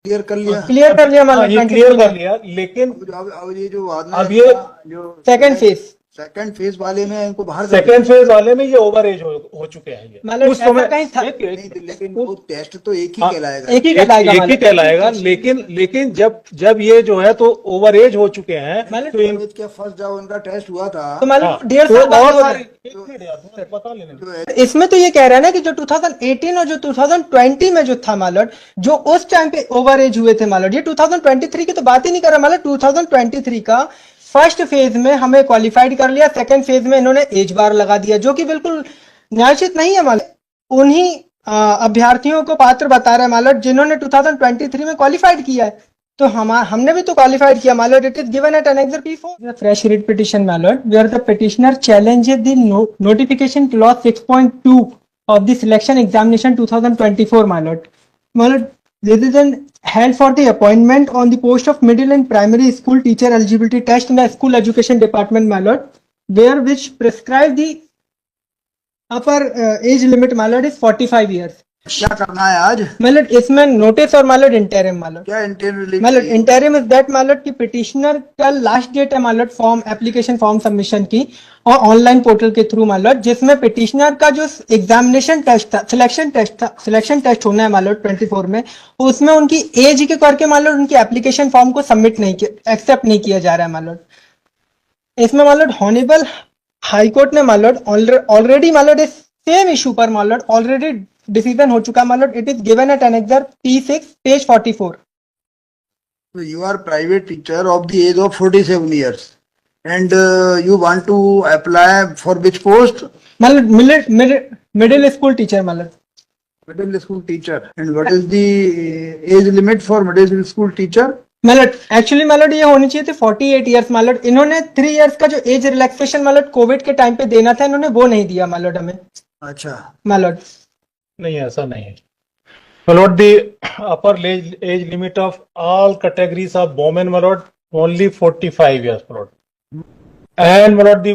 Clear कर लिया। Clear कर लिया मालूम, ये क्लियर कर लिया, लेकिन अब ये जो बाद में अब ये जो सेकंड फेज वाले में इनको बाहर कर सेकेंड फेज वाले में ये ओवर एज हो चुके हैं ये। मतलब उस समय ऐसा कहीं था- नहीं, लेकिन वो टेस्ट तो एक ही हाँ, कहलाएगा। एक ही कहलाएगा एक ही मालूम। कहलाएगा, लेकिन जब ये जो है तो ओवर एज हो चुके हैं मतलब तो इन क्या फर्स्ट जब उनका टेस्ट हुआ था तो मालूम हाँ, 1.5 तो साल बाद और हो रहा सारे है। एक मिनट यार, बता लेने दो। जो इसमें तो ये कह रहा है ना कि जो 2018 और जो 2020 में जो था मालूम, जो उस टाइम पे ओवर एज हुए थे मालूम, ये 2023 की तो बात ही नहीं कर रहा मालूम। 2023 का फर्स्ट फेज में हमें क्वालिफाइड कर लिया, सेकंड फेज में इन्होंने एज बार लगा दिया, जो कि बिल्कुल न्यायोचित नहीं है मालूम। उन्हीं अभ्यर्थियों को पात्र बता रहे हैं मालूम जिन्होंने 2023 में क्वालिफाइड किया है। तो हमने भी तो क्वालिफाइड किया my lord. It is given at annexure P4 fresh writ petition my lord where the petitioner challenges the notification clause 6.2 of the selection examination 2024 मालूम this is an held for the appointment on the post of middle and primary school teacher eligibility test in the school education department मालूम where which prescribe the upper age limit मालूम is 45 years। क्या करना है आज? मालूम इसमें notice और मालूम इंटरिम मालूम क्या इंटरव्यू मालूम इंटरिम इज दैट मालूम कि पिटिशनर का लास्ट डेट है मालूम फॉर्म एप्लीकेशन फॉर्म सबमिशन की और ऑनलाइन पोर्टल के थ्रू मालूम, जिसमें पिटिशनर का जो एग्जामिनेशन टेस्ट था, सिलेक्शन टेस्ट होना है मालूम 24 में, उसमें उनकी एज के करके मालूम उनकी एप्लीकेशन फॉर्म को सबमिट नहीं किया, एक्सेप्ट नहीं किया जा रहा है मालूम। इसमें मालूम हॉनेबल हाईकोर्ट ने मालूम ऑलरेडी मालूम इस सेम इशू पर मालूम ऑलरेडी डिसीजन हो चुका मालूम। It is given at annexure P6 page 44। You are private teacher of the age of 47 years and you want to apply for which post? मालूम मिडिल स्कूल टीचर मालूम Middle school teacher. And what is the age limit for middle school teacher? Actually ये होनी चाहिए थी 48 years मालूम। इन्होंने 3 years का जो एज रिलैक्सेशन मालूम कोविड के टाइम पे देना था, इन्होंने वो नहीं दिया मालूम हमें। अच्छा मालूम नहीं, ऐसा नहीं है। Malord, the upper age limit of all categories of bowmen, Malord, only 45 years, Malord. And Malord, the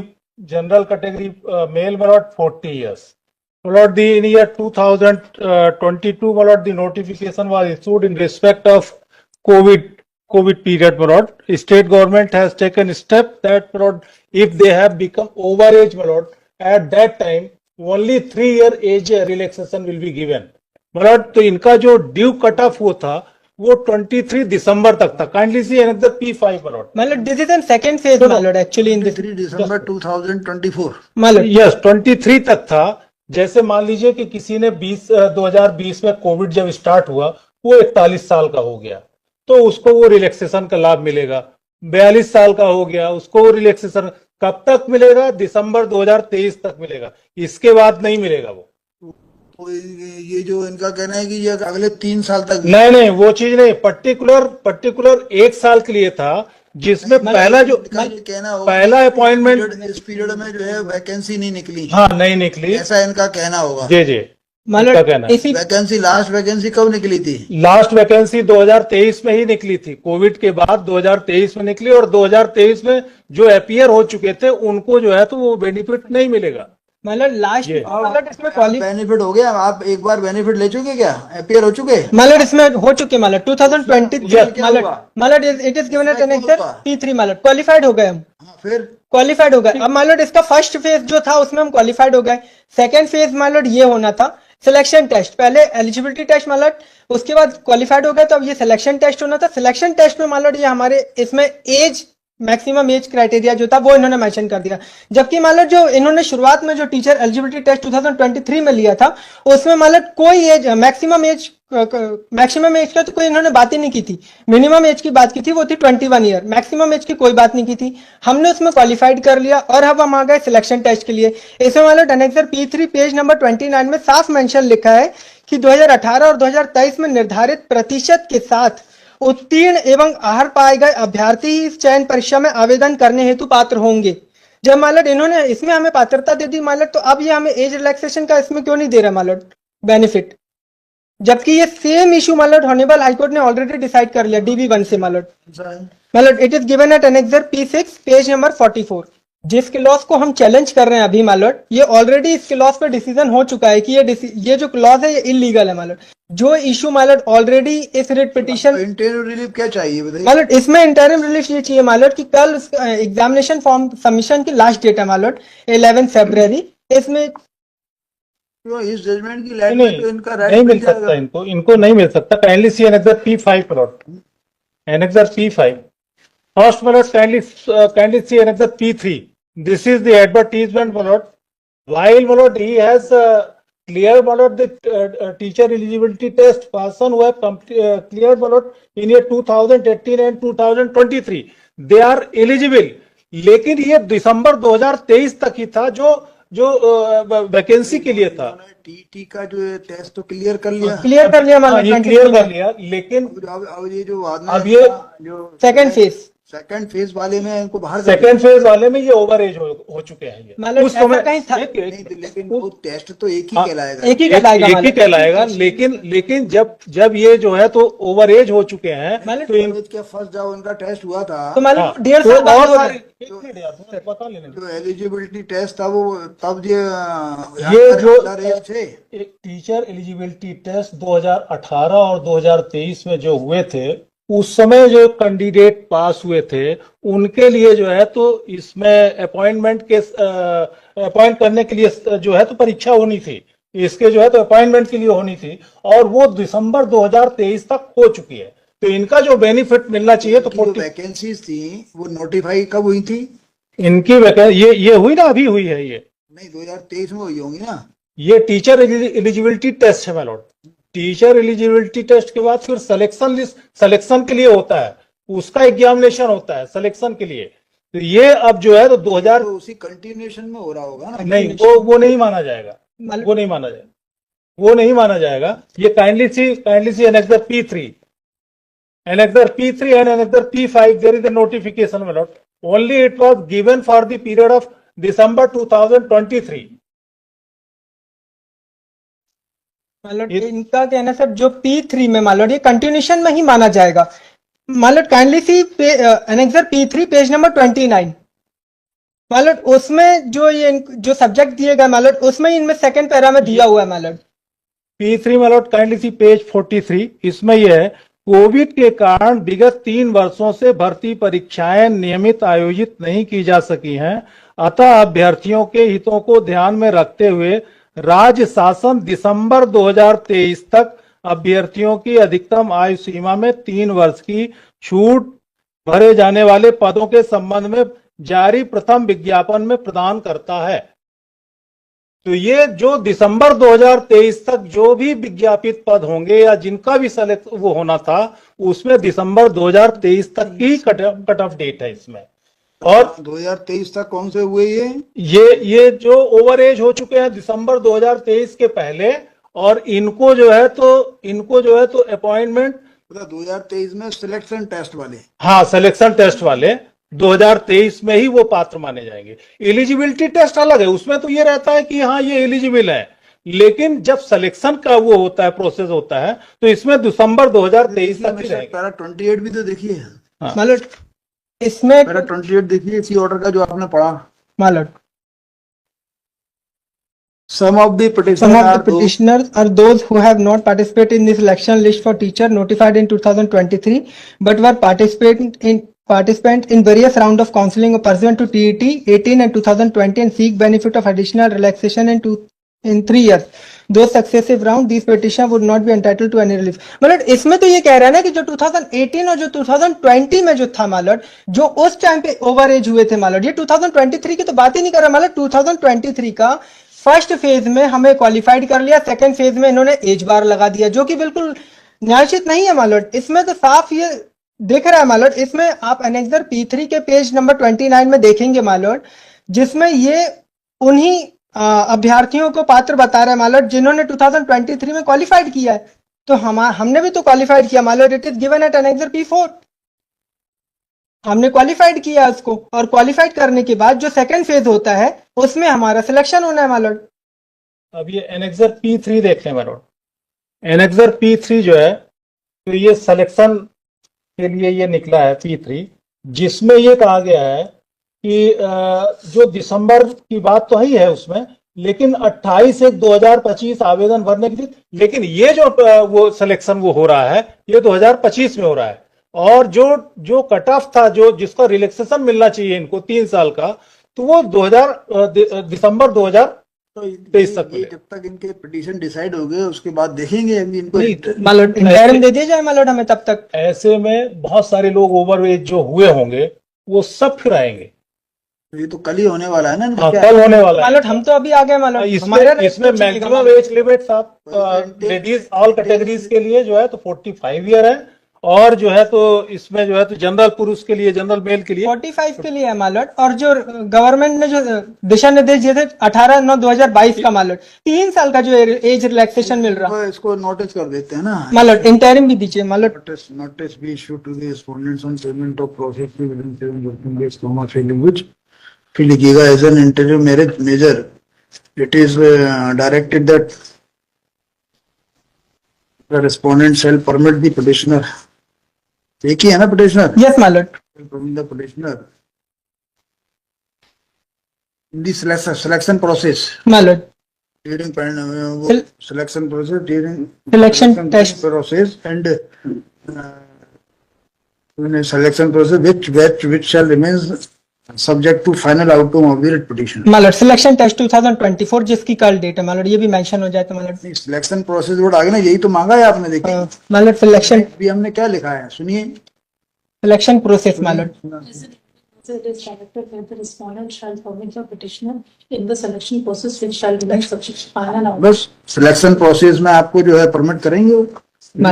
general category male, Malord, 40 years. Malord, in year 2022, Malord, the notification was issued in respect of COVID period, Malord. State government has taken step that, Malord, if they have become overage, Malord, at that time, only 3-year age relaxation will be given. Malord, तो इनका जो due cut off हुआ था वो 23 दिसंबर तक था। Kindly see annexure P5 मालूम this is in second phase मालूम एक्चुअली इन दिस 3 दिसंबर 2024 मालूम यस 23 तक था। जैसे मान लीजिए कि किसी ने 2020 में कोविड जब स्टार्ट हुआ वो 41 साल का हो गया तो उसको वो रिलैक्सेशन का लाभ मिलेगा। 42 साल का हो गया उसको वो रिलैक्सेशन कब तक मिलेगा? दिसंबर 2023 तक मिलेगा, इसके बाद नहीं मिलेगा वो। तो ये जो इनका कहना है कि ये अगले 3 साल तक नहीं, वो चीज नहीं। पर्टिकुलर 1 साल के लिए था जिसमें पहला जो कहना होगा पहला अपॉइंटमेंट इस पीरियड में जो है वैकेंसी नहीं निकली। हाँ नहीं निकली, ऐसा इनका कहना होगा। जी मालूम कहना है। इसी वैकेंसी लास्ट वैकेंसी कब निकली थी? लास्ट वैकेंसी 2023 में ही निकली थी। कोविड के बाद 2023 में निकली और 2023 में जो अपीयर हो चुके थे उनको जो है तो वो बेनिफिट नहीं मिलेगा। मालूम लास्ट मालूम इसमें बेनिफिट हो गया? आप एक बार बेनिफिट ले चुके क्या? अपीयर हो चुके? मालूम इसमें हो चुके मालूम 2020 Yes. मालूम it is given at annexure P3 मालूम क्वालिफाइड हो गए हम। फिर क्वालिफाइड हो गए। अब मालूम इसका फर्स्ट फेज जो था उसमें हम क्वालिफाइड हो गए। सेकंड फेज मालूम ये होना था सिलेक्शन टेस्ट, पहले एलिजिबिलिटी टेस्ट मालूम उसके बाद क्वालिफाइड हो गए तो अब ये सिलेक्शन टेस्ट होना था। सिलेक्शन टेस्ट में मालूम ये हमारे इसमें एज मैक्सिमम एज क्राइटेरिया जो था वो इन्होंने मेंशन कर दिया, जबकि मालूम जो इन्होंने शुरुआत में जो टीचर एलिजिबिलिटी टेस्ट 2023 में लिया था उसमें मालूम कोई एज मैक्सिमम एज का तो कोई इन्होंने बात ही नहीं की थी। मिनिमम एज की बात की थी वो थी 21 ईयर, मैक्सिमम एज की कोई बात नहीं की थी। हमने उसमें क्वालिफाइड कर लिया और अब हम आ गए सिलेक्शन टेस्ट के लिए। इसमें मालूम एनेक्सर P3 पेज नंबर 29 में साफ मेंशन लिखा है कि 2018 और 2023 में निर्धारित प्रतिशत के साथ उत्तीर्ण एवं आहर पाए गए अभ्यर्थी ही इस चयन परीक्षा में आवेदन करने हेतु पात्र होंगे। जब मालूम इन्होंने इसमें हमें पात्रता दे दी मालूम, तो अब ये हमें एज रिलैक्सेशन का इसमें क्यों नहीं दे रहा मालूम बेनिफिट, जबकि ये सेम इशू मालूम हॉनेबल हाईकोर्ट ने ऑलरेडी डिसाइड कर लिया DB1 से मालूम। It is given at annexure P6 page number 44। जिस क्लॉज को हम चैलेंज कर रहे हैं अभी मालूट, ये ऑलरेडी इस क्लॉज पे डिसीजन हो चुका है कि ये जो क्लॉज है ये इलीगल है मालूट। जो इशू मालूट ऑलरेडी इस रिट पिटीशन इंटरव्यू रिलीफ क्या चाहिए बताइए? मालूट इसमें इंटरिम रिलीफ ये चाहिए मालूट कि कल एग्जामिनेशन फॉर्म सबमिशन की लास्ट डेट है मालूट 11 फरवरी। इसमें तो इस जजमेंट की नहीं लाइट में तो इनका राइट नहीं मिल सकता, इनको नहीं मिल सकता। Kindly see annexure P5 plot, annexure P5 first plot, kindly see annexure P3। This is the advertisement plot. while plot he has cleared plot the teacher eligibility test, person who have cleared plot in year 2018 and 2023 they are eligible। लेकिन ये दिसंबर 2023 तक ही था जो vacancy के लिए था। TT का जो टेस्ट तो क्लियर कर लिया, मालूट ये क्लियर कर लिया, लेकिन अब ये जो बाद में अब ये जो सेकंड फेज वाले में इनको बाहर सेकेंड फेज वाले में ये ओवर एज हो चुके हैं। ये मालूट उस समय कहीं था लेकिन वो टेस्ट तो एक ही कहलाएगा। एक ही कहलाएगा एक ही मालूट। कहलाएगा, लेकिन जब ये जो है तो ओवर एज हो चुके हैं मालूट तो इन क्या फर्स्ट जब उनका टेस्ट हुआ था तो मालूट हाँ, 1.5 तो साल बाद और होगा। सारे एक मिनट यार, बता लेने दो। जो एलिजिबिलिटी टेस्ट था वो तब ये जो एज थे। एक टीचर एलिजिबिलिटी टेस्ट 2018 और 2023 में जो हुए थे, उस समय जो कैंडिडेट पास हुए थे उनके लिए जो है तो इसमें अपॉइंट करने के लिए जो है तो परीक्षा होनी थी, इसके जो है तो अपॉइंटमेंट के लिए होनी थी, और वो दिसंबर 2023 तक हो चुकी है। तो इनका जो बेनिफिट मिलना चाहिए तो वैकेंसीज थी वो नोटिफाई कब हुई थी? इनकी वैकेंसी ये हुई ना, अभी हुई है। ये नहीं 2023 में हुई होंगी ना। ये टीचर एलिजिबिलिटी टेस्ट है my lord. Teacher eligibility test के बाद फिर सिलेक्शन के लिए होता है, उसका एग्जामिनेशन होता है सिलेक्शन के लिए। तो ये अब जो है तो 2000 तो उसी कंटिन्यूएशन में हो रहा होगा ना। नहीं, वो नहीं माना जाएगा, वो नहीं माना जाएगा। ये kindly see annexure P3 and annexure P5 there is a notification my lord, only it was given for the period of December 2023। मालूट इनका कहना सर जो P3 में मालूट ये कंटिन्यूशन में ही माना जाएगा। My lord kindly see annexure P3 page number 29 my lord उसमें जो सब्जेक्ट दिए गए मालूट उसमें इनमें सेकंड पैरा में दिया हुआ है मालूट P3 मालूट काइंडली सी पेज 43। इसमें यह है, कोविड के कारण विगत 3 वर्षों से भर्ती परीक्षाएं नियमित आयोजित नहीं की जा सकी हैं, अतः अभ्यर्थियों के हितों को ध्यान में रखते हुए राज्य शासन दिसंबर 2023 तक अभ्यर्थियों की अधिकतम आयु सीमा में 3 वर्ष की छूट भरे जाने वाले पदों के संबंध में जारी प्रथम विज्ञापन में प्रदान करता है। तो ये जो दिसंबर 2023 तक जो भी विज्ञापित पद होंगे या जिनका भी सेलेक्ट वो होना था, उसमें दिसंबर 2023 तक की कट ऑफ डेट है इसमें। और 2023 तक कौन से हुए ये जो ओवर एज हो चुके हैं दिसंबर 2023 के पहले, और इनको जो है तो अपॉइंटमेंट 2023 में सिलेक्शन टेस्ट वाले, हाँ सिलेक्शन टेस्ट वाले 2023 में ही वो पात्र माने जाएंगे। एलिजिबिलिटी टेस्ट अलग है, उसमें तो ये रहता है कि हाँ ये एलिजिबल है, लेकिन जब सिलेक्शन का वो होता है प्रोसेस होता है तो इसमें दिसंबर 2023 तक ही रहेगा। पैरा 28 भी तो देखिए। हाँ। मालूट इसमें पैरा 28 देखिए इसी ऑर्डर का जो आपने पढ़ा। मालूट Some of the petitioners are those who have not participated in the selection list for teacher notified in 2023 but were participants in various round of counseling pursuant to TET 18 and 2020 and seek benefit of additional relaxation in 3 years. Those successive round these petition would not be entitled to any relief। मतलब इसमें तो ये कह रहा है ना कि जो 2018 और जो 2020 में जो था मालूट, जो उस टाइम पे ओवर एज हुए थे मालूट, ये 2023 की तो बात ही नहीं कर रहा मालूट। 2023 का फर्स्ट फेज में हमें क्वालिफाइड कर लिया, सेकंड फेज में इन्होंने एज बार लगा दिया, जो कि बिल्कुल न्यायोचित नहीं है मालूट। इसमें तो साफ ये दिख रहा है मालूट। इसमें आप एनेक्सर P3 के पेज नंबर 29 में देखेंगे मालूट, जिसमें ये उन्हीं अभ्यर्थियों को पात्र बता रहे हैं मालूट जिन्होंने 2023 में क्वालिफाइड किया है। तो हमने भी तो क्वालिफाइड किया my lord. It is given at annexure P4, हमने क्वालिफाइड किया उसको, और क्वालिफाइड करने के बाद जो सेकंड फेज होता है उसमें हमारा सिलेक्शन होना है मालूट। अब ये एनेक्सर P3 देख लें मालूट। एनेक्सर P3 जो है तो ये सिलेक्शन के लिए ये निकला है P3, जिसमें ये कहा गया है कि जो दिसंबर की बात तो ही है उसमें, लेकिन 28/1/2025 आवेदन भरने के लिए, लेकिन ये जो वो सिलेक्शन वो हो रहा है ये 2025 में हो रहा है। और जो कट ऑफ था, जो जिसका रिलैक्सेशन मिलना चाहिए इनको 3 साल का, तो वो दिसंबर 2023 तक ये मिलेगा। जब तक इनके पिटीशन डिसाइड हो गए उसके बाद देखेंगे अभी इनको। नहीं, मालूट इंटरिम दे दिया जाए मालूट हमें तब तक। ऐसे में बहुत सारे लोग ओवर एज जो हुए होंगे वो सब फिर आएंगे। ये तो कल ही होने वाला है ना हाँ, क्या? कल होने वाला है। मालूट हम तो अभी आ गए मालूट। इसमें मैक्सिमम एज लिमिट साहब लेडीज ऑल कैटेगरीज के लिए जो है तो 45 ईयर है, और जो है तो इसमें जो है तो जनरल पुरुष के लिए, जनरल मेल के लिए 45 के लिए है मालूट। और जो गवर्नमेंट ने जो दिशा निर्देश दिए थे 18/9/2022 का मालूट, 3 साल का जो एज रिलैक्सेशन मिल रहा तो इसको नोटिस कर देते हैं ना। मालूट। इंटरिम भी दीजिए मालूट। Notice be issued to the respondents on payment of process fee within 7 working days, comma, filling which फिर लिखिएगा as an interview marriage measure it is directed that the respondent shall permit the petitioner, एक ही है ना petitioner, yes my lord. permit the petitioner in the selection process my lord. during Sel- selection process during Selection test. process and in a selection process which shall remain subject to final outcome of the writ petition. My lord selection test 2024 जिसकी कल date है मालूट, ये भी mention हो जाए तो मालूट। Selection process word आगे ना, यही तो मांगा है आपने, देखिए मालूट सिलेक्शन भी हमने क्या लिखा है, सुनिए। Selection process my lord. It is directed that the respondent shall permit the petitioner in the selection process which shall remain subject to final outcome. बस सिलेक्शन प्रोसेस में आपको जो है परमिट करेंगे वो। मालूट।